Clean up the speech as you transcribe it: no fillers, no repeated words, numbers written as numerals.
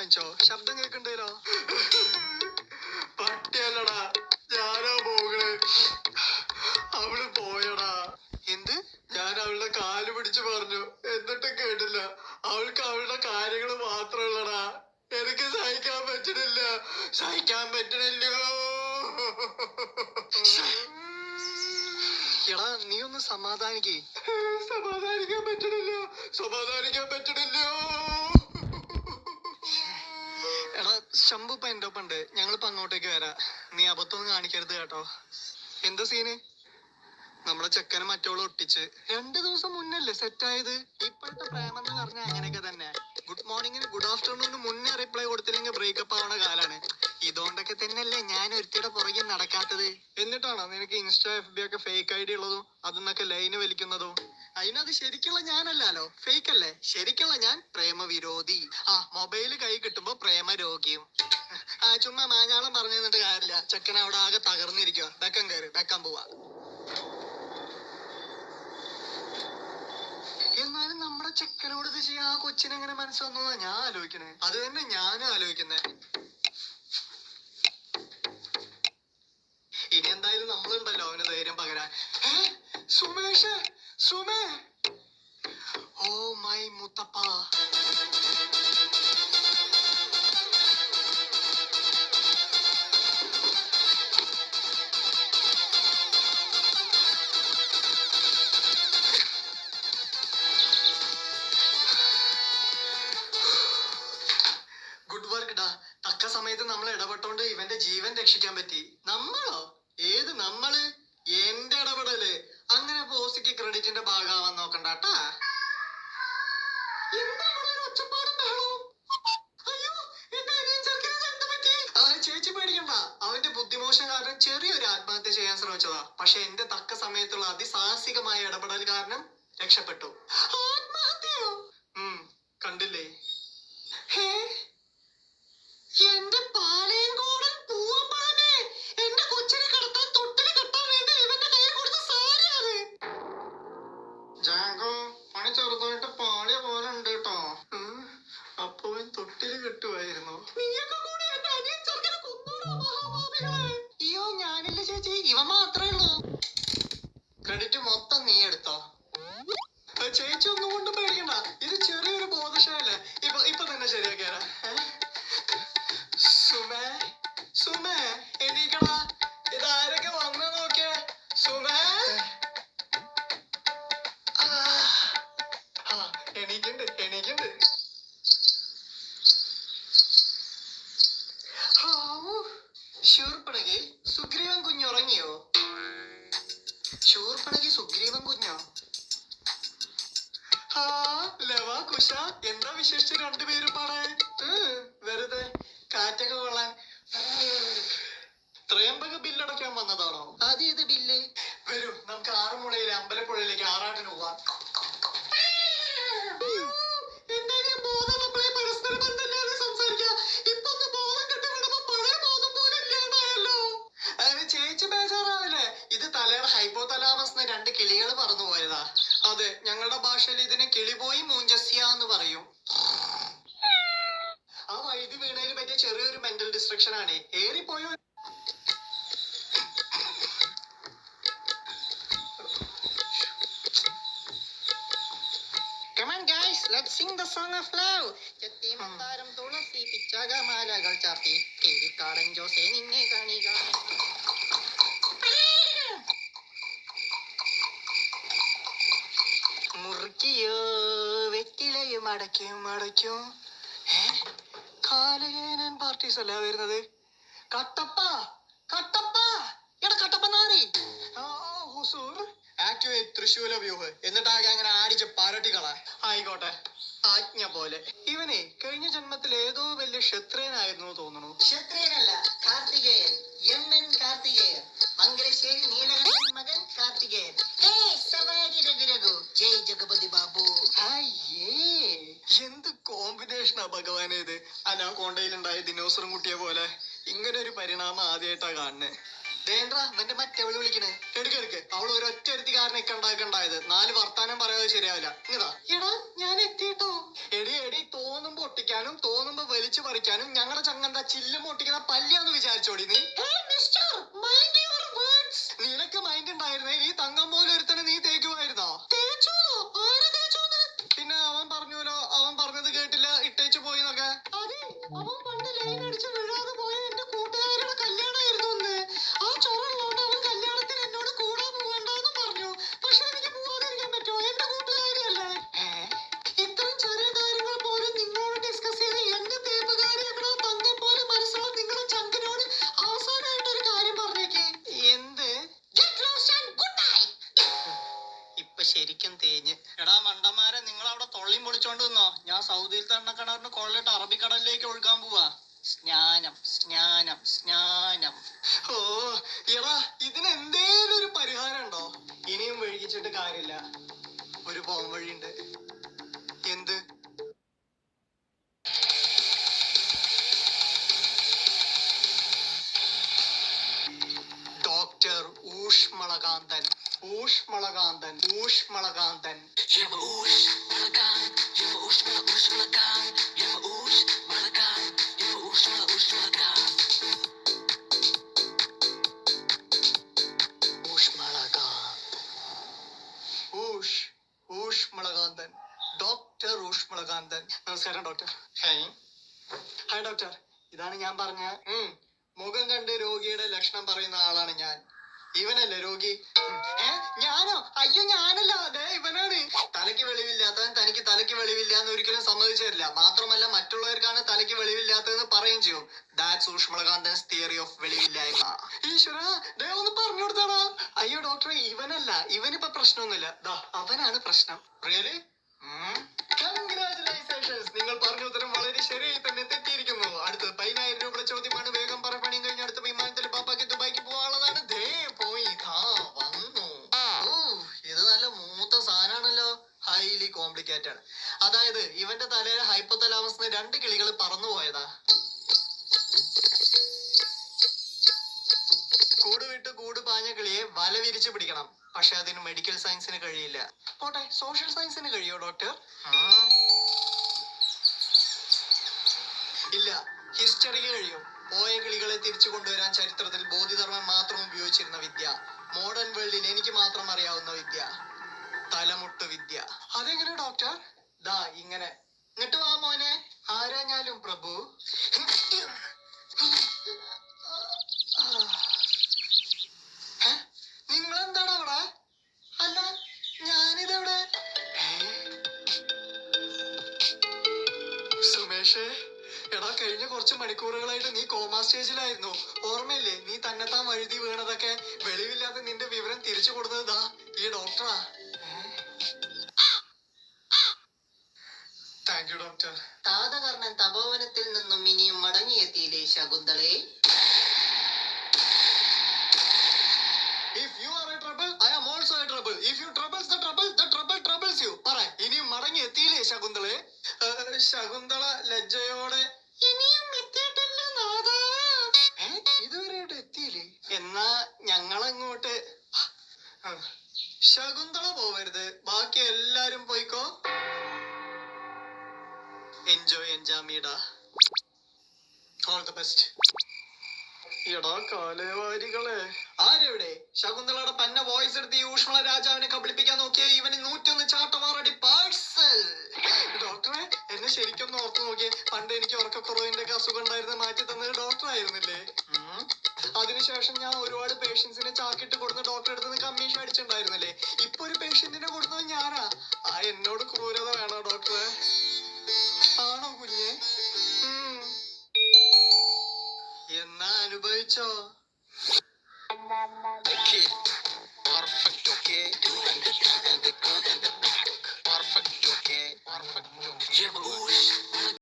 വാങ്ങിച്ചോ? ശബ്ദം കേൾക്കണ്ടല്ലോ. പട്ടിയല്ലടാ, ഞാനാ പോകണേ. അവള് പോയടാ. എന്ത്? ഞാൻ അവളുടെ കാല് പിടിച്ചു പറഞ്ഞു, എന്നിട്ടും കേട്ടില്ല. അവൾക്ക് അവളുടെ കാര്യങ്ങൾ മാത്രമുള്ളടാ. എനിക്ക് സഹിക്കാൻ പറ്റണില്ല, സഹിക്കാൻ പറ്റണില്ലോ. എടാ നീ ഒന്ന് സമാധാനിക്കേ. സമാധാനിക്കാൻ പറ്റണില്ല, സമാധാനിക്കാൻ പറ്റണില്ലോ. എടാ ശംഭു ഇപ്പൊ എന്റെ ഒപ്പം ഉണ്ട്. ഞങ്ങളിപ്പോ അങ്ങോട്ടേക്ക് വരാം. നീ അബദ്ധമൊന്നും കാണിക്കരുത് കേട്ടോ. എന്താ സീന്? നമ്മളെ ചെക്കനെ മറ്റോളം ഒട്ടിച്ച് 2 ദിവസം മുന്നല്ലേ സെറ്റ് ആയത്. ഇപ്പോഴത്തെ പ്രേമം എന്ന് പറഞ്ഞാൽ അങ്ങനെയൊക്കെ തന്നെ. ഗുഡ് മോർണിംഗിന് ഗുഡ് ആഫ്റ്റർനൂണിന് മുന്നേ റിപ്ലൈ കൊടുത്തില്ലെങ്കിൽ ബ്രേക്കപ്പ് ആവണ കാലാണ്. ഇതുകൊണ്ടൊക്കെ തന്നെയല്ലേ ഞാൻ ഒരുത്തിയുടെ പുറകെ നടക്കാത്തത്. എന്നിട്ടാണോ നിനക്ക് ഇൻസ്റ്റാ FB ഒക്കെ ഫേക്ക് ID ഉള്ളതും അതിന്നൊക്കെ ലൈന് വലിക്കുന്നതും? അതിനത് ശരിക്കുള്ള ഞാനല്ലോ, ഫേക്ക് അല്ലേ. ശരിക്കുള്ള ഞാൻ പ്രേമവിരോധി. മൊബൈല് കൈ കിട്ടുമ്പോ പ്രേമരോഗിയും. ചുമ്മാ മാഞ്ഞാളം പറഞ്ഞു തന്നിട്ട് കാര്യമില്ല. ചെക്കൻ അവിടെ ആകെ തകർന്നിരിക്കുക. ബെക്കം കയറി ബെക്കാൻ പോവാ. എന്നാലും നമ്മുടെ ചെക്കനോട് ഇത് ചെയ്യാൻ ആ കൊച്ചിനെങ്ങനെ മനസ്സ് വന്നതാ ഞാൻ ആലോചിക്കണേ. അത് തന്നെ ഞാനും ആലോചിക്കുന്നേ. ഇനി എന്തായാലും നമ്മളുണ്ടല്ലോ അവന് ധൈര്യം പകരാൻ. സുമേഷ്, സുമേ, oh my Muthappa. Good work ഡാ. തക്ക സമയത്ത് നമ്മൾ ഇടപെട്ടോണ്ട് ഇവന്റെ ജീവൻ രക്ഷിക്കാൻ പറ്റി. നമ്മളോ? ഏത് നമ്മള്? എന്റെ ഇടപെടല്. അങ്ങനെ പോസ്റ്റിക്ക് ക്രെഡിറ്റിന്റെ ഭാഗമാവാൻ നോക്കണ്ടാട്ടാ. ചേച്ചി പേടിക്കണ്ട. അവന്റെ ബുദ്ധിമോശം കാരണം ചെറിയൊരു ആത്മഹത്യ ചെയ്യാൻ ശ്രമിച്ചതാ. പക്ഷെ എന്റെ തക്ക സമയത്തുള്ള അതിസാഹസികമായ ഇടപെടൽ കാരണം രക്ഷപ്പെട്ടു. ആത്മഹത്യയോ? കണ്ടില്ലേ? എന്റെ പാലയംകോടൻ പൂവമ്പഴമേ, എന്റെ കൊച്ചിനെ കിടത്താൻ തൊട്ടില് കെട്ടാൻ വേണ്ടി ഇവന്റെ കയ്യിൽ കൊടുത്ത സാരിയാണ്. ജാഗോ, പണി ചെറുതായിട്ട് പാളിയ പോലെ ഉണ്ട് കേട്ടോ. അപ്പൊ തൊട്ടില് കെട്ടുമായിരുന്നു. അയ്യോ ഞാനില്ല ചേച്ചി, ഇവ മാത്രമേ ഉള്ളൂ. ക്രെഡിറ്റ് മൊത്തം നീ എടുത്തോ. ചേച്ചി ഒന്നും കൊണ്ടും പേടിക്കണ്ട. ഇത് ചെറിയൊരു ബോധശാലല്ലേ. ഇപ്പൊ തന്നെ ശരിയാക്കിയാ. സുമേ, സുമേ എണീക്കടാ. ഇതാരൊക്കെ വന്നു നോക്കിയേ. സുമേ, എണീക്കണ്ട്, എണീക്കണ്ട്. ശൂർപ്പണകി, സുഗ്രീവൻ കുഞ്ഞുറങ്ങിയോ? ശൂർപ്പണകി സുഗ്രീവൻ കുഞ്ഞോ? ലവ കുശ, എന്താ വിശേഷിച്ച് രണ്ടുപേരും പാടേ? വെറുതെ കാറ്റൊക്കെ കൊള്ളാൻ. ത്രയംബക ബില്ലടയ്ക്കാൻ വന്നതാണോ? അതേത് ബില്ല്? വരൂ, നമുക്ക് ആറന്മുളയിലെ അമ്പലപ്പുഴയിലേക്ക് ആറാട്ടിന് പോവാം. ചേച്ചി ബേജാറാവില്ലേ? ഇത് തലയുടെ ഹൈപ്പോതലാമസ് 2 കിളികൾ പറന്നു പോയതാ. അതെ, ഞങ്ങളുടെ ഭാഷയിൽ ഇതിന് കിളിപോയി മൂഞ്ചസ്യ എന്ന് പറയും. ആ വൈദ്യുതി വീണതിന് പറ്റിയ ചെറിയൊരു മെന്റൽ ഡിസ്ട്രക്ഷൻ ആണ്. ഏറിപ്പോയോ? Come on guys, let's sing the song of love. ചെത്തിമന്ദാരം തുളസി പിച്ചകമാലകൾ ചാർത്തി കിരിക്കാടൻ ജോസേ നിന്നെ കാണി കാണി. മുറുക്കിയോ വെറ്റിലയും അടയ്ക്കും അടയ്ക്കും. കാലയേനൻ പാർട്ടീസ് അല്ല വരുന്നത്. കട്ടപ്പ, കട്ടപ്പ, എടാ കട്ടപ്പ നാറി. ഹുസൂർ ആക്ടിവേറ്റ് തൃശൂല വ്യൂഹ്. എന്നിട്ടാകെ അങ്ങനെ ആടിച്ച് പരട്ടിക്കളാ. ആയിക്കോട്ടെ, ആജ്ഞ പോലെ. ഇവനെ കഴിഞ്ഞ ജന്മത്തിൽ ഏതോ വലിയ ക്ഷത്രിയനായിരുന്നു തോന്നുന്നു. ക്ഷത്രിയനല്ല, കാർത്തികേയൻ. എമ്മൻ കാർത്തികേയൻ, മംഗലശ്ശേരി നീലകണ്ഠൻ മകൻ കാർത്തികേയൻ. ജയ് ജഗപതി ബാബു. എന്ത് കോമ്പിനേഷനാ ഭഗവാനെ ഇത്. അനാകോണ്ടയിലുണ്ടായ ദിനോസറും കുട്ടിയെ പോലെ. ഇങ്ങനെ ഒരു പരിണാമം ആദ്യമായിട്ടാ കാണുന്നേ. ദേന്ദ്ര അവന്റെ മറ്റവള് വിളിക്കണേ. എടുക്ക് അവൾ ഒരൊറ്റ ഒരുത്തി കാരണൊക്കെ ഉണ്ടായത്. 4 വർത്താനം പറയാതെ ശരിയാവില്ല. ഇങ്ങതാ എടാ ഞാൻ എത്തിട്ടോ. എടി തോന്നുമ്പോ ഒട്ടിക്കാനും തോന്നുമ്പോ വലിച്ചു പറിക്കാനും ഞങ്ങളുടെ ചങ്ങന്ത ചില്ലും ഒട്ടിക്കുന്ന പല്ലിയാന്ന് വിചാരിച്ചോടി നീ. നിനക്ക് മൈൻഡ് ഉണ്ടായിരുന്നേ ഈ തങ്കം പോലെ ഒരുത്തനെ നീ തേക്കുമായിരുന്നോ? പിന്നെ അവൻ പറഞ്ഞല്ലോ, അവൻ പറഞ്ഞത് കേട്ടില്ല ഇട്ടേച്ചു പോയി എന്നൊക്കെ. അവൻ പണ്ട് ലൈൻ അടിച്ച് വീഴാതെ പോയ എന്റെ കൂട്ടുകാരുടെ കല്യാണമായിരുന്നു ഒന്ന്. ആ ചൊറുള്ളോണ്ട് അവൻ കല്യാണത്തിന് എന്നോട് കൂടാൻ പോകണ്ടെന്ന് പറഞ്ഞു. പക്ഷെ എനിക്ക് പോവാതിരിക്കാൻ പറ്റുമോ? എന്റെ കൂട്ടുകാരിയല്ലേ. ഇത്രയും ചെറിയ കാര്യങ്ങൾ പോലും നിങ്ങളോട് ഡിസ്കസ് ചെയ്ത് എന്നെ തേപ്പുകാരിയാക്കണോ തങ്കം പോലെ മനസ്സിലാവും. നിങ്ങളെ ചങ്കിനോട് അവസാനമായിട്ട് ഒരു കാര്യം പറഞ്ഞേക്ക്. എന്ത്? ഇപ്പൊ ശരിക്കും തേഞ്ഞ്. എടാ മണ്ടന്മാരെ, നിങ്ങൾ അവിടെ തൊള്ളിയും പൊളിച്ചോണ്ട് നിന്നോ. ഞാൻ സൗദിയിലത്തെ എണ്ണക്കിണറിന് കൊള്ളിട്ട് അറബിക്കടലിലേക്ക് ഒഴുകാൻ പോവാ. സ്നാനം സ്നാനം സ്നാനം. ഓ എടാ, ഇതിന് എന്തേലും ഒരു പരിഹാരം ഉണ്ടോ? ഇനിയും വൈകിച്ചിട്ട് കാര്യമില്ല, ഒരു പോം വഴിയുണ്ട്. എന്ത്? ഡോക്ടർ ഊഷ്മളകാന്തൻ. ഊഷ്മളകാന്തൻ ഊഷ്മളകാന്തൻ ഊഷ്മളകാന്തൻ. ഡോക്ടർ ഊഷ്മളകാന്തൻ. നമസ്കാരം ഡോക്ടർ. ഹായ് ഡോക്ടർ, ഇതാണ് ഞാൻ പറഞ്ഞ മുഖം കണ്ട് രോഗിയുടെ ലക്ഷണം പറയുന്ന ആളാണ് ഞാൻ. ഇവനല്ലേ രോഗി? ഞാനോ? അയ്യോ ഞാനല്ല, അതെ ഇവനാണ്. തലയ്ക്ക് വെളിവില്ലാത്തവൻ തനിക്ക് തലയ്ക്ക് വെളിവില്ല എന്ന് ഒരിക്കലും സമ്മതിച്ചു തരില്ല. മാത്രമല്ല മറ്റുള്ളവർക്കാണ് തലയ്ക്ക് വെളിവില്ലാത്തതെന്ന് പറയും ചെയ്യും. ദാറ്റ്സ് ഊഷ്മളകാന്തൻസ് തിയറി ഓഫ് വെളിവില്ലായ്മ. ഈശ്വര, ഒന്ന് പറഞ്ഞു കൊടുത്താടാ. അയ്യോ ഡോക്ടറെ, ഇവനല്ല, ഇവനിപ്പോ പ്രശ്നമൊന്നുമില്ല. അവനാണ് പ്രശ്നം. റിയലി? കൺഗ്രാറ്റുലേഷൻസ്, നിങ്ങൾ പറഞ്ഞ ഉത്തരം വളരെ ശരിയായി തന്നെ തെറ്റിയിരിക്കുന്നു. അടുത്ത് 10,000 രൂപയുടെ ചോദ്യമാണ്. വേഗം പറ, പണിയും കഴിഞ്ഞ അടുത്ത വിമാനത്തിൽ പാപ്പാക്ക് ദുബായിക്ക് പോകാനുള്ളതാണ്. ദേ പോയി വന്നു. ഇത് നല്ല മൂത്ത സാധനമാണല്ലോ. Highly complicated. അതായത് ഇവന്റെ തലയിൽ ഹൈപ്പോതലാമസ് 2 കിളികൾ പറന്നു പോയതാ. കൂട് വിട്ട് കൂട് പാഞ്ഞ കിളിയെ വല വിരിച്ചു പിടിക്കണം. പക്ഷെ അതിന് മെഡിക്കൽ സയൻസിന് കഴിയില്ല. പോട്ടെ, സോഷ്യൽ സയൻസിന് കഴിയോ ഡോക്ടർ? ഇല്ല, ഹിസ്റ്ററിക്ക് കഴിയും. പോയ കിളികളെ തിരിച്ചു കൊണ്ടുവരാൻ ചരിത്രത്തിൽ ബോധിധർമ്മം മാത്രം ഉപയോഗിച്ചിരുന്ന വിദ്യ. മോഡേൺ വേൾഡിൽ എനിക്ക് മാത്രം അറിയാവുന്ന വിദ്യ, തലമുട്ട് വിദ്യ. അതെങ്ങനെ ഡോക്ടർ? ദാ ഇങ്ങനെ. എന്നിട്ട് വാ മോനെ, ആരാഞ്ഞാലും പ്രഭു. നിങ്ങളെന്താണ് അവിടെ? അല്ല, ഞാനിതെവിടെ? സുമേഷേ, എടാ കഴിഞ്ഞ കുറച്ച് മണിക്കൂറുകളായിട്ട് നീ കോമാ സ്റ്റേജിലായിരുന്നു. ഓർമ്മയില്ലേ? നീ തന്നെത്താൻ വഴുതി വീണതൊക്കെ. വെളിവില്ലാതെ നിന്റെ വിവരം തിരിച്ചു കൊടുത്തത് ഈ ഡോക്ടറാ. Thank you doctor. താതകർണൻ തപോവനത്തിൽ നിന്നും ഇനിയും മടങ്ങിയെത്തിയില്ലേ ശകുന്തളെ? If you are a trouble, I am also a trouble. If you troubles the trouble, the trouble troubles you. പറ, ഇനിയും മടങ്ങി എത്തിയില്ലേ ശകുന്തളെ? ശകുന്തള ലജ്ജയോടെ ഇനിയും എത്തിയിട്ടില്ല നാഥാ. ഇതുവരെയായിട്ട് എത്തിയില്ലേ? എന്നാ ഞങ്ങളങ്ങോട്ട്. ശകുന്തള പോവരുത്, ബാക്കി എല്ലാരും പോയിക്കോ. എൻജോയ് എൻജാമിടാ. All the best. എടാ കാലേവാരികളെ, ആരെവിടെ? ശകുന്തളയുടെ പന്ന വോയിസ് എടുത്ത് ഈ ഊഷ്മള രാജാവിനെ കബളിപ്പിക്കാൻ നോക്കിയ ഇവന് 101 ചാട്ടമാറടി പാഴ്സൽ. ഡോക്ടറെ, എന്നെ ശരിക്കൊന്ന് ഓർത്തു നോക്കിയേ. പണ്ട് എനിക്ക് ഉറക്കക്കുറവിന്റെ ഒക്കെ അസുഖം ഉണ്ടായിരുന്ന മാറ്റി തന്നത് ഡോക്ടർ ആയിരുന്നില്ലേ? അതിനുശേഷം ഞാൻ ഒരുപാട് പേഷ്യൻസിനെ ചാക്കിട്ട് കൊടുത്ത് ഡോക്ടറെ അടുത്ത് നിന്ന് കമ്മീഷൻ അടിച്ചിട്ടുണ്ടായിരുന്നില്ലേ? ഇപ്പൊ ഒരു പേഷ്യന്റിനെ കൊടുത്തത് ഞാനാ. എന്നോട് ക്രൂരത വേണോ ഡോക്ടറെ? ആണോ കുഞ്ഞെ? എന്നാ അനുഭവിച്ചോ? Perfect, okay? Do you understand the good and the bad? Perfect, okay? Perfect, okay?